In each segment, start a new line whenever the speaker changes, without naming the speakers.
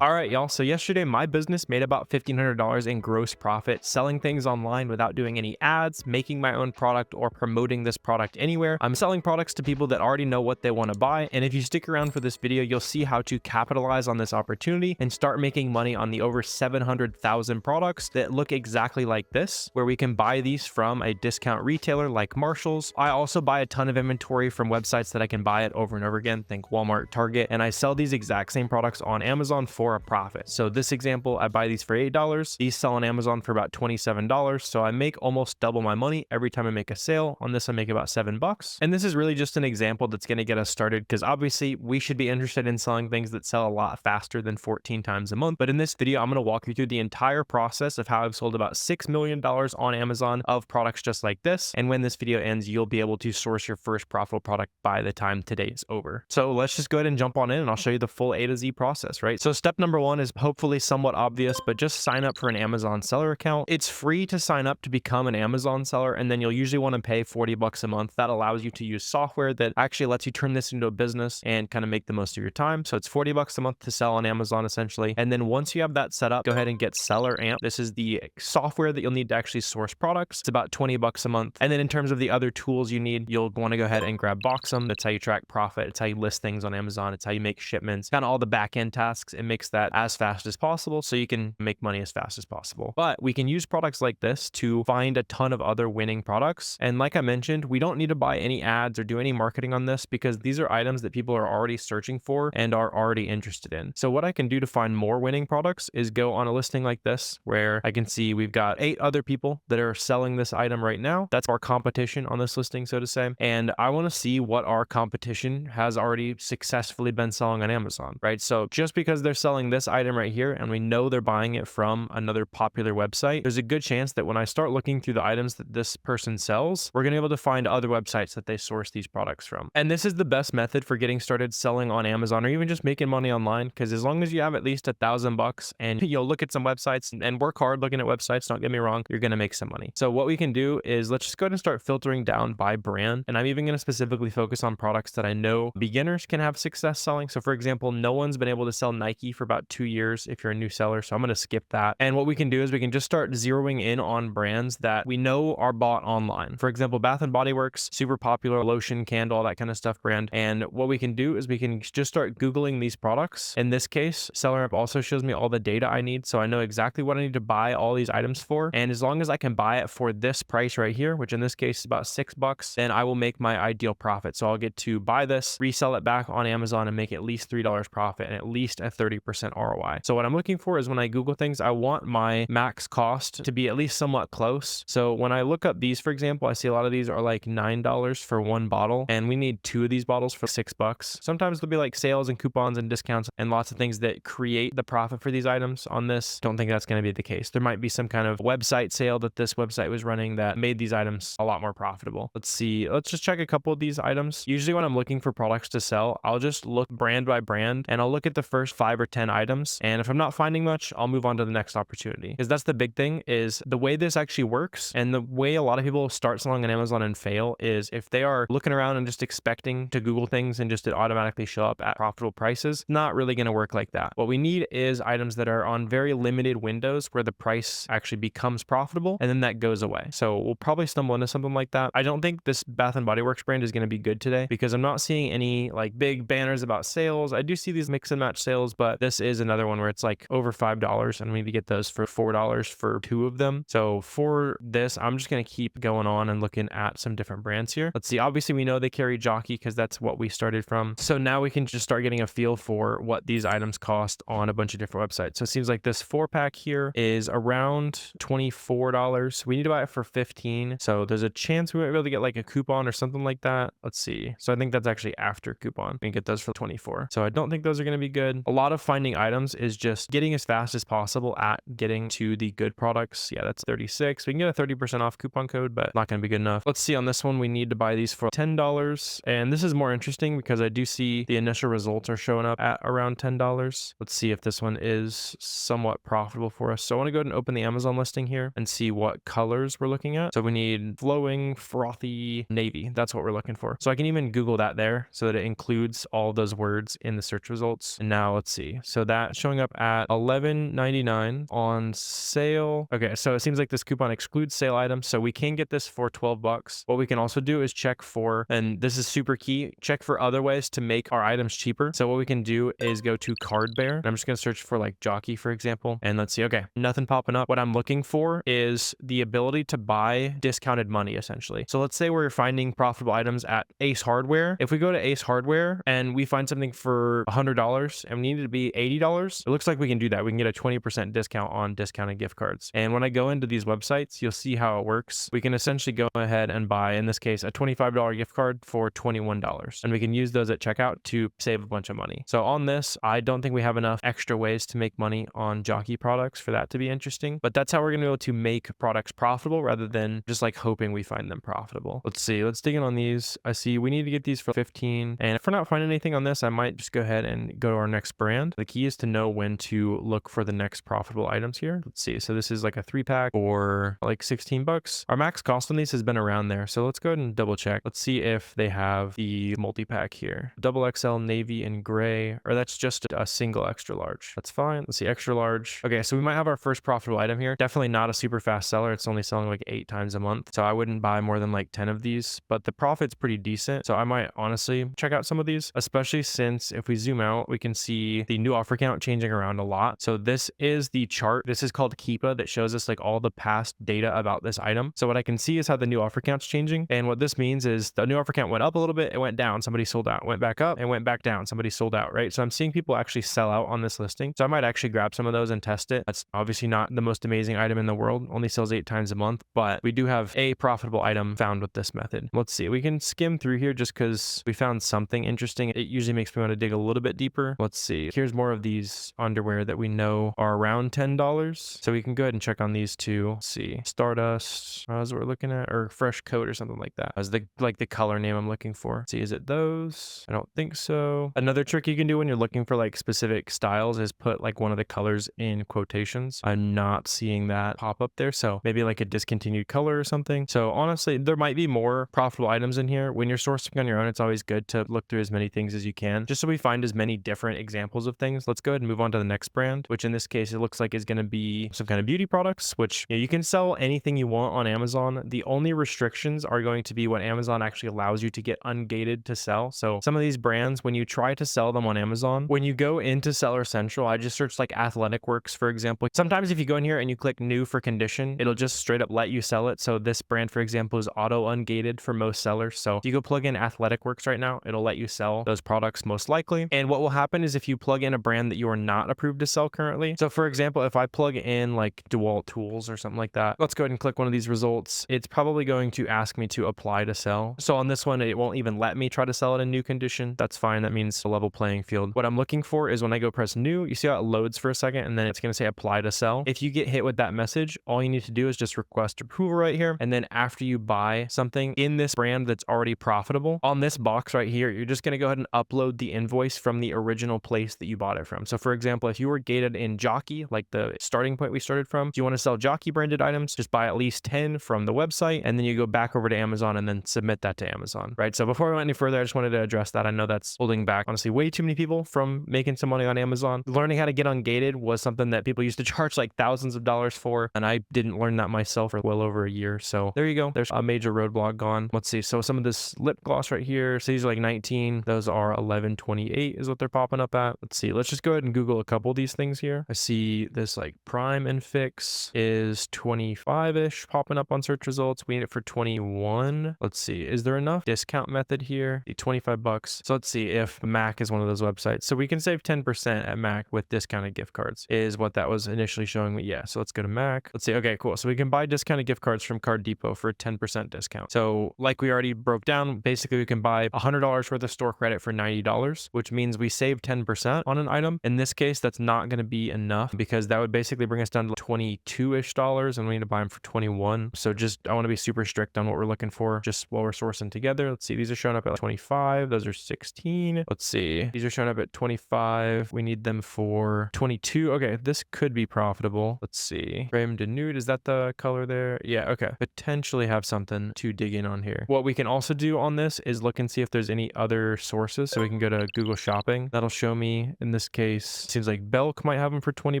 All right, y'all. So yesterday, my business made about $1,500 in gross profit selling things online without doing any ads, making my own product, or promoting this product anywhere. I'm selling products to people that already know what they want to buy. And if you stick around for this video, you'll see how to capitalize on this opportunity and start making money on the over 700,000 products that look exactly like this, where we can buy these from a discount retailer like Marshall's. I also buy a ton of inventory from websites that I can buy it over and over again, think Walmart, Target, and I sell these exact same products on Amazon for a profit. So this example, I buy these for $8. These sell on Amazon for about $27. So I make almost double my money every time I make a sale. On this, I make about $7. And this is really just an example that's going to get us started because obviously we should be interested in selling things that sell a lot faster than 14 times a month. But in this video, I'm going to walk you through the entire process of how I've sold about $6 million on Amazon of products just like this. And when this video ends, you'll be able to source your first profitable product by the time today is over. So let's just go ahead and jump on in and I'll show you the full A to Z process, right? So step number one is hopefully somewhat obvious, but just sign up for an Amazon seller account. It's free to sign up to become an Amazon seller, and then you'll usually want to pay 40 bucks a month. That allows you to use software that actually lets you turn this into a business and kind of make the most of your time. So it's 40 bucks a month to sell on Amazon essentially. And then once you have that set up, go ahead and get SellerAmp. This is the software that you'll need to actually source products. It's about 20 bucks a month. And then in terms of the other tools you need, you'll want to go ahead and grab Boxem. That's how you track profit. It's how you list things on Amazon. It's how you make shipments, kind of all the back end tasks. It makes that as fast as possible so you can make money as fast as possible. But we can use products like this to find a ton of other winning products. And like I mentioned, we don't need to buy any ads or do any marketing on this because these are items that people are already searching for and are already interested in. So what I can do to find more winning products is go on a listing like this where I can see we've got 8 other people that are selling this item right now. That's our competition on this listing, so to say. And I want to see what our competition has already successfully been selling on Amazon, right? So just because they're selling this item right here and we know they're buying it from another popular website, there's a good chance that when I start looking through the items that this person sells, we're going to be able to find other websites that they source these products from. And this is the best method for getting started selling on Amazon or even just making money online, because as long as you have at least $1,000 and you'll look at some websites and work hard looking at websites, don't get me wrong, you're going to make some money. So what we can do is let's just go ahead and start filtering down by brand. And I'm even going to specifically focus on products that I know beginners can have success selling. So for example, no one's been able to sell Nike for about 2 years if you're a new seller. So I'm going to skip that. And what we can do is we can just start zeroing in on brands that we know are bought online. For example, Bath and Body Works, super popular lotion, candle, all that kind of stuff brand. And what we can do is we can just start Googling these products. In this case, SellerAmp also shows me all the data I need. So I know exactly what I need to buy all these items for. And as long as I can buy it for this price right here, which in this case is about $6, then I will make my ideal profit. So I'll get to buy this, resell it back on Amazon and make at least $3 profit and at least a 30% ROI. So what I'm looking for is when I Google things, I want my max cost to be at least somewhat close. So when I look up these, for example, I see a lot of these are like $9 for one bottle, and we need 2 of these bottles for $6. Sometimes there'll be like sales and coupons and discounts and lots of things that create the profit for these items. On this, don't think that's going to be the case. There might be some kind of website sale that this website was running that made these items a lot more profitable. Let's see. Let's just check a couple of these items. Usually when I'm looking for products to sell, I'll just look brand by brand and I'll look at the first 5 or 10 items. And if I'm not finding much, I'll move on to the next opportunity. Because that's the big thing, is the way this actually works and the way a lot of people start selling on Amazon and fail is if they are looking around and just expecting to Google things and just it automatically show up at profitable prices, not really going to work like that. What we need is items that are on very limited windows where the price actually becomes profitable and then that goes away. So we'll probably stumble into something like that. I don't think this Bath and Body Works brand is going to be good today because I'm not seeing any like big banners about sales. I do see these mix and match sales, but this is another one where it's like over $5 and we need to get those for $4 for 2 of them. So for this, I'm just going to keep going on and looking at some different brands here. Let's see. Obviously, we know they carry Jockey because that's what we started from. So now we can just start getting a feel for what these items cost on a bunch of different websites. So it seems like this 4-pack here is around $24. We need to buy it for $15. So there's a chance we might be able to get like a coupon or something like that. Let's see. So I think that's actually after coupon. We can get those for 24. So I don't think those are going to be good. A lot of finding items is just getting as fast as possible at getting to the good products. Yeah, that's 36. We can get a 30% off coupon code, but not going to be good enough. Let's see on this one. We need to buy these for $10. And this is more interesting because I do see the initial results are showing up at around $10. Let's see if this one is somewhat profitable for us. So I want to go ahead and open the Amazon listing here and see what colors we're looking at. So we need flowing, frothy, navy. That's what we're looking for. So I can even Google that there so that it includes all those words in the search results. And now let's see. So that's showing up at $11.99 on sale. Okay, so it seems like this coupon excludes sale items, so we can get this for 12 bucks. What we can also do is check for, and this is super key, check for other ways to make our items cheaper. So what we can do is go to Card Bear, and I'm just gonna search for like jockey, for example, and let's see. Okay, nothing popping up. What I'm looking for is the ability to buy discounted money, essentially. So let's say we're finding profitable items at Ace Hardware. If we go to Ace Hardware and we find something for $100 and we need it to be $80, it looks like we can do that. We can get a 20% discount on discounted gift cards. And when I go into these websites, you'll see how it works. We can essentially go ahead and buy, in this case, a $25 gift card for $21. And we can use those at checkout to save a bunch of money. So on this, I don't think we have enough extra ways to make money on jockey products for that to be interesting. But that's how we're going to be able to make products profitable rather than just like hoping we find them profitable. Let's see. Let's dig in on these. I see we need to get these for 15. And if we're not finding anything on this, I might just go ahead and go to our next brand. The key is to know when to look for the next profitable items here. Let's see. So this is like a 3-pack for like 16 bucks. Our max cost on these has been around there. So let's go ahead and double check. Let's see if they have the multi-pack here. Double XL navy and gray, or that's just a single extra large. That's fine. Let's see, extra large. Okay, so we might have our first profitable item here. Definitely not a super fast seller. It's only selling like 8 times a month. So I wouldn't buy more than like 10 of these, but the profit's pretty decent. So I might honestly check out some of these, especially since if we zoom out, we can see the new offer count changing around a lot. So this is the chart. This is called Keepa that shows us like all the past data about this item. So what I can see is how the new offer count's changing. And what this means is the new offer count went up a little bit, it went down, somebody sold out, went back up, and went back down, somebody sold out, right? So I'm seeing people actually sell out on this listing. So I might actually grab some of those and test it. That's obviously not the most amazing item in the world, only sells 8 times a month, but we do have a profitable item found with this method. Let's see, we can skim through here just because we found something interesting. It usually makes me want to dig a little bit deeper. Let's see, here's more of these underwear that we know are around $10. So we can go ahead and check on these two. Let's see, Stardust, that's what we're looking at, or Fresh Coat or something like that. That's the color name I'm looking for. Let's see, is it those? I don't think so. Another trick you can do when you're looking for like specific styles is put like one of the colors in quotations. I'm not seeing that pop up there. So maybe like a discontinued color or something. So honestly, there might be more profitable items in here. When you're sourcing on your own, it's always good to look through as many things as you can, just so we find as many different examples of things. Let's go ahead and move on to the next brand, which in this case, it looks like is going to be some kind of beauty products, which you can sell anything you want on Amazon. The only restrictions are going to be what Amazon actually allows you to get ungated to sell. So some of these brands, when you try to sell them on Amazon, when you go into Seller Central, I just searched like Athletic Works, for example. Sometimes if you go in here and you click new for condition, it'll just straight up let you sell it. So this brand, for example, is auto ungated for most sellers. So if you go plug in Athletic Works right now, it'll let you sell those products most likely. And what will happen is if you plug in a brand that you are not approved to sell currently. So for example, if I plug in like DeWalt Tools or something like that, let's go ahead and click one of these results. It's probably going to ask me to apply to sell. So on this one, it won't even let me try to sell it in new condition. That's fine. That means a level playing field. What I'm looking for is when I go press new, you see how it loads for a second and then it's going to say apply to sell. If you get hit with that message, all you need to do is just request approval right here. And then after you buy something in this brand that's already profitable, on this box right here, you're just going to go ahead and upload the invoice from the original place that you bought it from. So for example, if you were gated in Jockey, like the starting point we started from, if you want to sell Jockey branded items, just buy at least 10 from the website, and then you go back over to Amazon and then submit that to Amazon, right? So before we went any further, I just wanted to address that. I know that's holding back, honestly, way too many people from making some money on Amazon. Learning how to get ungated was something that people used to charge like thousands of dollars for, and I didn't learn that myself for well over a year. So there you go. There's a major roadblock gone. Let's see. So some of this lip gloss right here, so these are like 19. Those are 11.28 is what they're popping up at. Let's see. Let's just go ahead and Google a couple of these things here. I see this like Prime and Fix is 25-ish popping up on search results. We need it for 21. Let's see. Is there enough discount method here? The 25 bucks. So let's see if Mac is one of those websites. So we can save 10% at Mac with discounted gift cards is what that was initially showing me. Yeah. So let's go to Mac. Let's see. Okay, cool. So we can buy discounted gift cards from Card Depot for a 10% discount. So like we already broke down, basically we can buy $100 worth of store credit for $90, which means we save 10% on an item. In this case, that's not going to be enough because that would basically bring us down to $22-ish and we need to buy them for 21. So just, I want to be super strict on what we're looking for just while we're sourcing together. Let's see. These are showing up at 25. Those are 16. Let's see. These are showing up at 25. We need them for 22. Okay. This could be profitable. Let's see. Frame to nude. Is that the color there? Yeah. Okay. Potentially have something to dig in on here. What we can also do on this is look and see if there's any other sources. So we can go to Google Shopping. That'll show me in this case, seems like Belk might have them for 20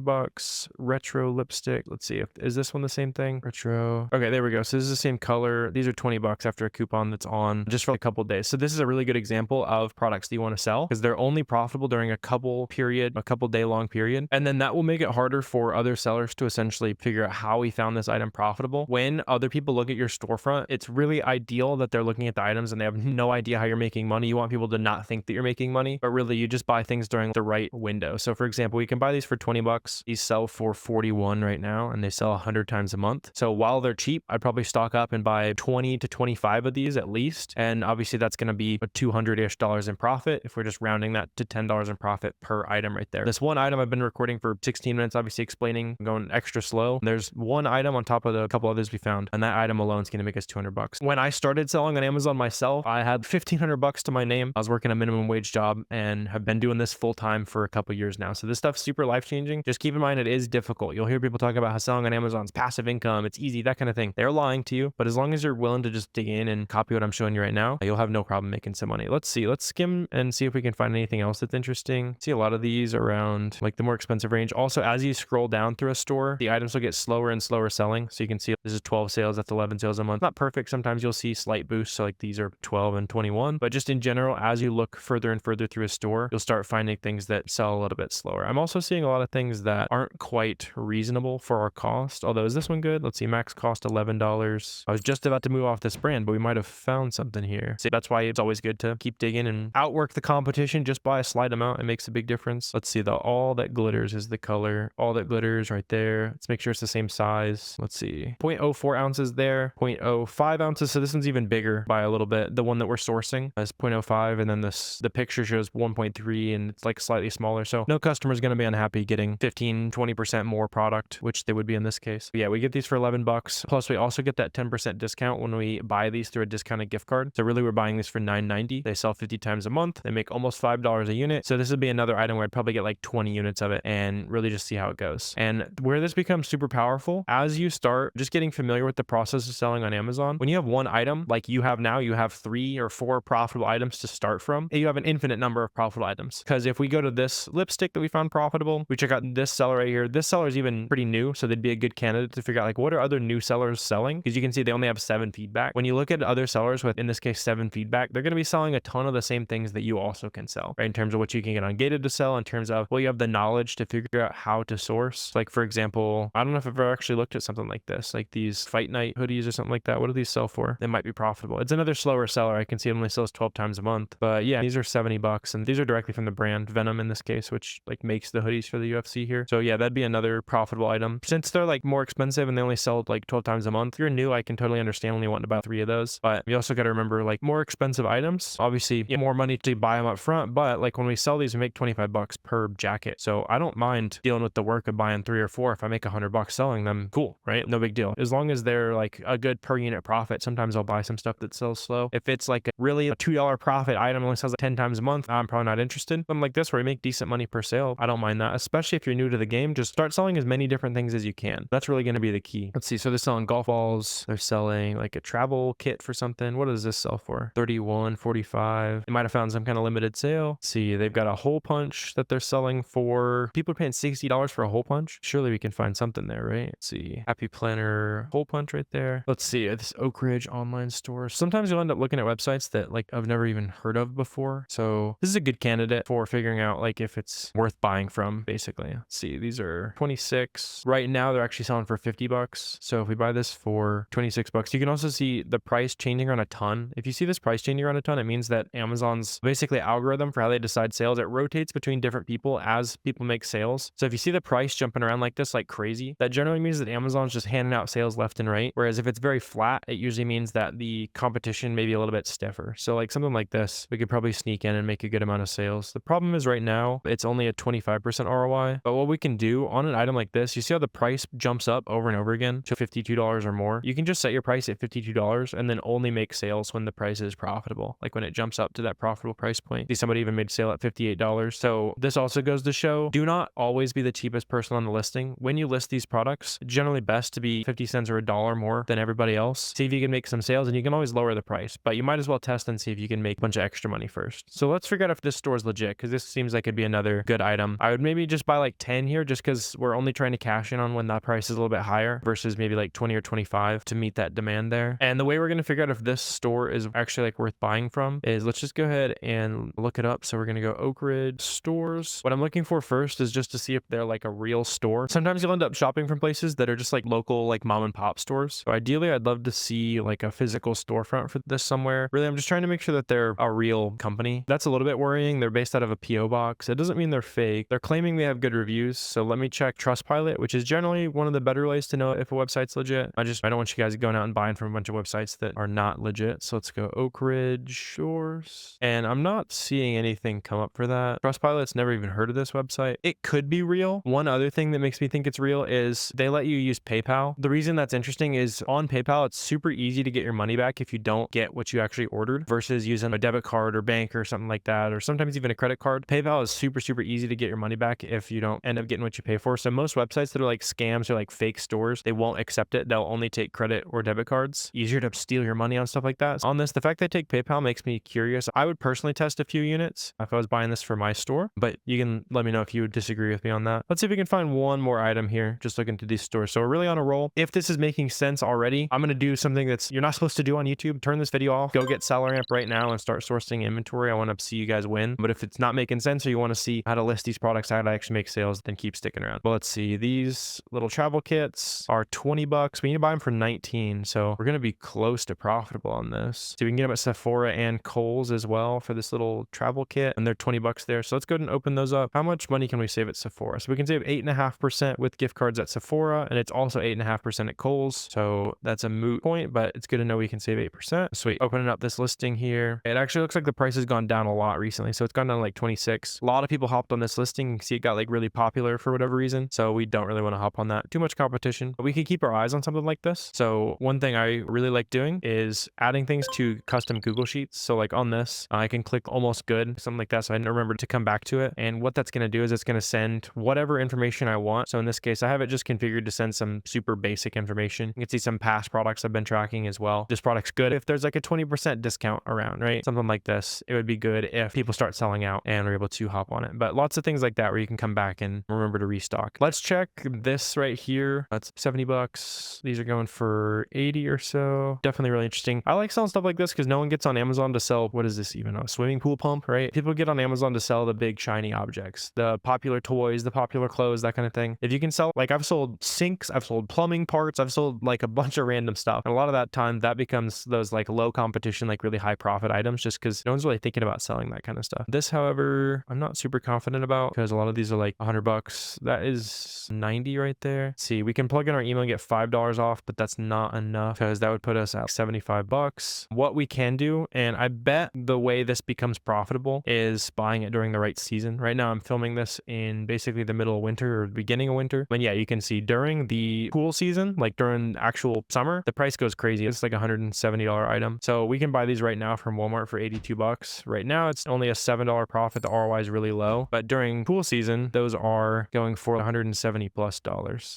bucks. Retro lipstick. Let's see if, is this one the same thing? Retro. Okay, there we go. So this is the same color. These are 20 bucks after a coupon that's on just for a couple days. So this is a really good example of products that you want to sell because they're only profitable during a couple day long period. And then that will make it harder for other sellers to essentially figure out how we found this item profitable. When other people look at your storefront, it's really ideal that they're looking at the items and they have no idea how you're making money. You want people to not think that you're making money, but really you just buy things during the right window. So for example, we can buy these for 20 bucks. These sell for 41 right now and they sell 100 times a month. So while they're cheap, I'd probably stock up and buy 20 to 25 of these at least. And obviously that's going to be a $200-ish in profit if we're just rounding that to $10 in profit per item right there. This one item I've been recording for 16 minutes, obviously explaining, going extra slow. There's one item on top of the couple others we found, and that item alone is going to make us 200 bucks. When I started selling on Amazon myself, I had 1,500 bucks to my name. I was working a minimum wage job and have been doing this full time for a couple years now. So this stuff's super life changing. Just keep in mind, it is difficult. You'll hear people talk about how selling on Amazon's passive income, it's easy, that kind of thing. They're lying to you, but as long as you're willing to just dig in and copy what I'm showing you right now, you'll have no problem making some money. Let's see, let's skim and see if we can find anything else that's interesting. See a lot of these around like the more expensive range. Also, as you scroll down through a store, the items will get slower and slower selling. So you can see this is 12 sales, that's 11 sales a month. Not perfect. Sometimes you'll see slight boosts. So like these are 12 and 21, but just in general, as you look further and further through a store, you'll start finding things that sell a little bit slower. I'm also seeing a lot of things that aren't quite reasonable for our cost. Although, is this one good? Let's see, max cost $11. I was just about to move off this brand, but we might have found something here. See, that's why it's always good to keep digging and outwork the competition just by a slight amount. It makes a big difference. Let's see, the all that glitters is the color. All that glitters right there. Let's make sure it's the same size. Let's see, 0.04 ounces there, 0.05 ounces. So this one's even bigger by a little bit. The one that we're sourcing is 0.05, and then the picture shows 1.3 and it's like slightly smaller. So no customer is going to be unhappy getting 15-20% more product, which they would be in this case. But yeah, we get these for 11 bucks. Plus we also get that 10% discount when we buy these through a discounted gift card. So really we're buying these for $9.90. They sell 50 times a month. They make almost $5 a unit. So this would be another item where I'd probably get like 20 units of it and really just see how it goes. And where this becomes super powerful, as you start just getting familiar with the process of selling on Amazon, when you have one item like you have now, you have 3 or 4 profitable items to start from, and you have an infinite number of profitable items. Because if we go to this lipstick that we found profitable, we check out this seller right here. This seller is even pretty new, so they'd be a good candidate to figure out like what are other new sellers selling, because you can see they only have 7 feedback. When you look at other sellers with, in this case, 7 feedback, they're going to be selling a ton of the same things that you also can sell, right? In terms of what you can get ungated to sell, in terms of, well, you have the knowledge to figure out how to source. Like for example, I don't know if I've ever actually looked at something like this, like these Fight Night hoodies or something like that. What do these sell for? They might be profitable. It's another slower seller. I can see it only sells 12 times a month, but yeah, these are 70 bucks, and these are directly from the brand Venom in this case, which like makes the hoodies for the UFC here. So yeah, that'd be another profitable item. Since they're like more expensive and they only sell like 12 times a month, if you're new, I can totally understand only wanting to buy 3 of those. But you also got to remember, like, more expensive items, obviously you get more money to buy them up front, but like when we sell these, we make 25 bucks per jacket. So I don't mind dealing with the work of buying 3 or 4. If I make 100 bucks selling them, cool, right? No big deal. As long as they're like a good per unit profit. Sometimes I'll buy some stuff that sells slow. If it's like really a $2 profit item only sells like 10 times a month, I'm probably not interested. Something like this where you make decent money per sale, I don't mind that. Especially if you're new to the game, just start selling as many different things as you can. That's really going to be the key. Let's see. So they're selling golf balls. They're selling like a travel kit for something. What does this sell for? 31, 45. They might have found some kind of limited sale. Let's see, they've got a hole punch that they're selling for. People are paying $60 for a hole punch. Surely we can find something there, right? Let's see. Happy Planner hole punch right there. Let's see. This Oak Ridge online store. Sometimes you'll end up looking at websites that like I've never even heard of before. So this is a good candidate for figuring out like if it's worth buying from, basically. Let's see. These are 26. Right now they're actually selling for 50 bucks. So if we buy this for 26 bucks, you can also see the price changing around a ton. If you see this price changing around a ton, it means that Amazon's basically algorithm for how they decide sales, it rotates between different people as people make sales. So if you see the price jumping around like this, like crazy, that generally means that Amazon's just handing out sales left and right. Whereas if it's very flat, it usually means that the competition may be a little bit stiffer. So like something like this, we could probably sneak in and make a good amount of sales. The problem is right now, it's only a 25% ROI. But what we can do on an item like this, you see how the price jumps up over and over again to $52 or more. You can just set your price at $52 and then only make sales when the price is profitable. Like when it jumps up to that profitable price point. See, somebody even made sale at $58. So this also goes to show, do not always be the cheapest person on the listing. When you list these products, generally best to be 50 cents or $1 more than everybody else. See if you can make some sales, and you can always lower the price, but you might as well test and see if you can make a bunch of extra money first. So let's figure out if this store is legit, because this seems like could be another good item. I would maybe just buy like 10 here just because we're only trying to cash in on when that price is a little bit higher versus maybe like 20 or 25 to meet that demand there. And the way we're going to figure out if this store is actually like worth buying from is let's just go ahead and look it up. So we're going to go Oak Ridge stores. What I'm looking for first is just to see if they're like a real store. Sometimes you'll end up shopping from places that are just like local, like mom and pop stores. So ideally, I'd love to see like a physical storefront for this somewhere. Really, I'm just trying to make sure that they're a real company. That's a little bit worrying. They're based out of a PO box. It doesn't mean they're fake. They're claiming they have good reviews. So let me check Trustpilot, which is generally one of the better ways to know if a website's legit. I don't want you guys going out and buying from a bunch of websites that are not legit. So let's go Oak Ridge stores. And I'm not seeing anything come up for that. Trustpilot's never even heard of this website. It could be real. One other thing that makes me think it's real is they let you use PayPal. The reason that's interesting is on PayPal, it's super easy to get your money back if you don't get what you actually ordered versus using a debit card or bank or something like that, or sometimes even a credit card. PayPal is super, super easy to get your money back if you don't end up getting what you pay for. So most websites that are like scams or like fake stores, they won't accept it. They'll only take credit or debit cards. Easier to steal your money on stuff like that. On this, the fact they take PayPal makes me curious. I would personally test a few units if I was buying this for my store, but you can let me know if you would disagree with me on that. Let's see if we can find one more item here, just looking to these stores. So we're really on a roll. If this is making sense already, I'm going to do something that's you're not supposed to do on YouTube. Turn this video off, go get SellerAmp right now and start sourcing inventory. I want to see you guys win. But if it's not making sense or you want to see how to list these products, how to actually make sales, then keep sticking around. But let's see. These little travel kits are 20 bucks. We need to buy them for 19. So we're going to be close to profitable on this. So we can get them at Sephora and Kohl's as well for this little travel kit. And they're 20 bucks there. So let's go ahead and open those up. How much money can we save at Sephora? So we can save 8.5% with gift cards at Sephora. And it's also 8.5% at Kohl's. So that's a moot point, but it's good to know we can save 8%. Sweet. Opening up this listing here. It actually looks like the price has gone down a lot recently. So it's gone down to like 26. A lot of people hopped on this listing. You can see it got like really popular for whatever reason. So we don't really want to hop on that. Too much competition, but we can keep our eyes on something like this. So one thing I really like doing is adding things to custom Google Sheets. So like on this, I can click almost good, something like that. So I remember to come back to it. And what that's going to do is it's going to send whatever information I want. So in this case, I have it just configured to send some super basic information. You can see some past products I've been tracking as well. This product's good if there's like a 20% discount around, right? Something like this. It would be good if people start selling out and we're able to hop on it. But lots of things like that where you can come back and remember to restock. Let's check this right here. That's 70 bucks. These are going for 80 or so. Definitely really interesting. I like selling stuff like this because no one gets on Amazon to sell, what is this even? A swimming pool pump, right? People get on Amazon to sell the big shiny objects, the popular toys, the popular clothes, that kind of thing. If you can sell, like I've sold sinks, I've sold plumbing parts, I've sold like a bunch of random stuff. And a lot of that time that becomes those like low competition, like really high profit items just because no one's really thinking about selling that kind of stuff. This, however, I'm not super confident about because a lot of these are like 100 bucks. That is 90 right there. Let's see, we can plug in our email and get $5 off, but that's not enough because that would put us at 75 bucks. What we can do, and I bet the way this becomes profitable is buying it during the right season. Right now I'm filming this in basically the middle of winter or the beginning of winter. But yeah, you can see during the pool season, like during actual summer, the price goes crazy. It's like a $170 item. So we can buy these right now from Walmart for 82 bucks. Right now it's only a $7 profit. The ROI is really low, but during pool season, those are going for $170 plus.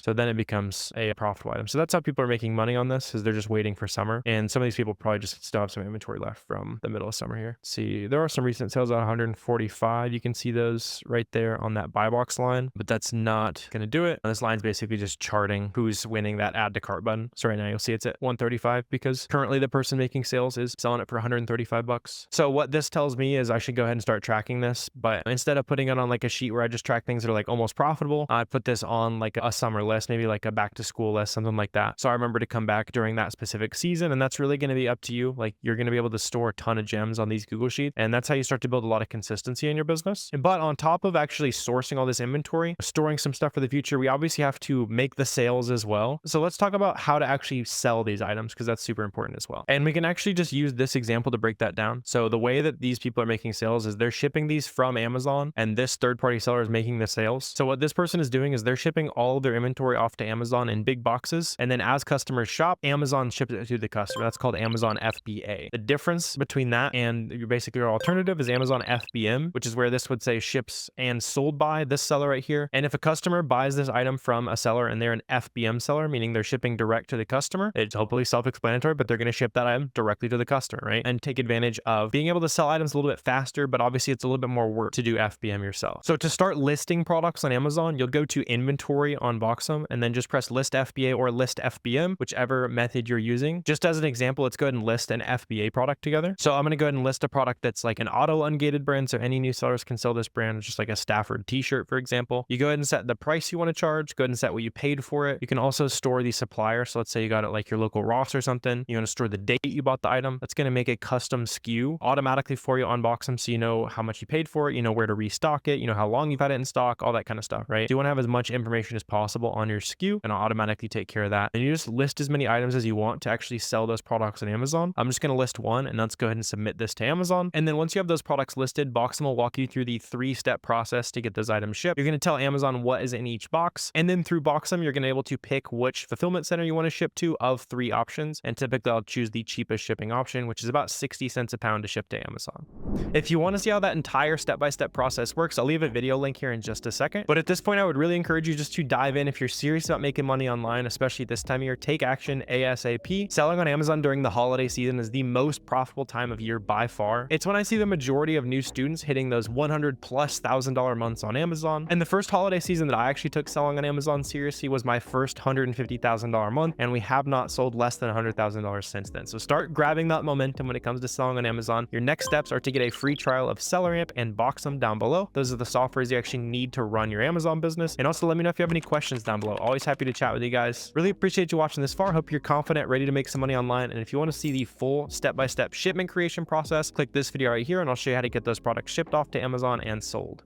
So then it becomes a profitable item. So that's how people are making money on this, is they're just waiting for summer. And some of these people probably just still have some inventory left from the middle of summer here. Let's see, there are some recent sales at 145. You can see those right there on that buy box line, but that's not going to do it. This line's basically just charting who's winning that add to cart button. So right now you'll see it's at 135 because currently the person making sales is selling it for 135 bucks. So what this tells me is I should go ahead and start tracking this, but instead of putting it on like a sheet where I just track things that are like almost profitable, I put this on like a summer list, maybe like a back to school list, something like that. So I remember to come back during that specific season, and that's really going to be up to you. Like you're going to be able to store a ton of gems on these Google Sheets, and that's how you start to build a lot of consistency in your business. But on top of actually sourcing all this inventory, storing some stuff for the future, we obviously have to make the sales as well. So let's talk about how to actually sell these items because that's super important as well. And we can actually just use this example to break that down. So the way that these people are making sales is they're shipping these from Amazon, and this third-party seller is making the sales. So what this person is doing is they're shipping all of their inventory off to Amazon in big boxes, and then as customers shop, Amazon ships it to the customer. That's called Amazon FBA. The difference between that and your alternative is Amazon FBM, which is where this would say ships and sold by this seller right here. And if a customer buys this item from a seller and they're an FBM seller, meaning they're shipping direct to the customer, it's hopefully self-explanatory, but they're going to ship that item directly to the customer, right? And take advantage of being able to sell items a little bit faster, but obviously it's a little bit more work support to do FBM yourself. So to start listing products on Amazon, you'll go to inventory on Boxem and then just press list FBA or list FBM, whichever method you're using. Just as an example, let's go ahead and list an FBA product together. So I'm going to go ahead and list a product that's like an auto ungated brand. So any new sellers can sell this brand, just like a Stafford t-shirt, for example. You go ahead and set the price you want to charge, go ahead and set what you paid for it. You can also store the supplier. So let's say you got it like your local Ross or something. You want to store the date you bought the item. That's going to make a custom SKU automatically for you on Boxem, so you know how much you paid for it, you know where to restock it, you know how long you've had it in stock, all that kind of stuff, right? You want to have as much information as possible on your SKU, and I'll automatically take care of that. And you just list as many items as you want to actually sell those products on Amazon. I'm just going to list one, and let's go ahead and submit this to Amazon. And then once you have those products listed, Boxem will walk you through the 3-step process to get those items shipped. You're going to tell Amazon what is in each box, and then through Boxem, you're going to be able to pick which fulfillment center you want to ship to of 3 options. And typically I'll choose the cheapest shipping option, which is about 60 cents a pound to ship to Amazon. If you want to see how that entire step-by-step process works, I'll leave a video link here in just a second. But at this point, I would really encourage you just to dive in. If you're serious about making money online, especially this time of year, take action ASAP. Selling on Amazon during the holiday season is the most profitable time of year by far. It's when I see the majority of new students hitting those $100,000+ months on Amazon. And the first holiday season that I actually took selling on Amazon seriously was my first $150,000 month, and we have not sold less than $100,000 since then. So start grabbing that momentum when it comes to selling on Amazon. Your next steps are to get a free trial of SellerAmp and Boxem down below. Those are the softwares you actually need to run your Amazon business. And also let me know if you have any questions down below. Always happy to chat with you guys. Really appreciate you watching this far. Hope you're confident, ready to make some money online. And if you want to see the full step-by-step shipment creation process, click this video right here and I'll show you how to get those products shipped off to Amazon and sold.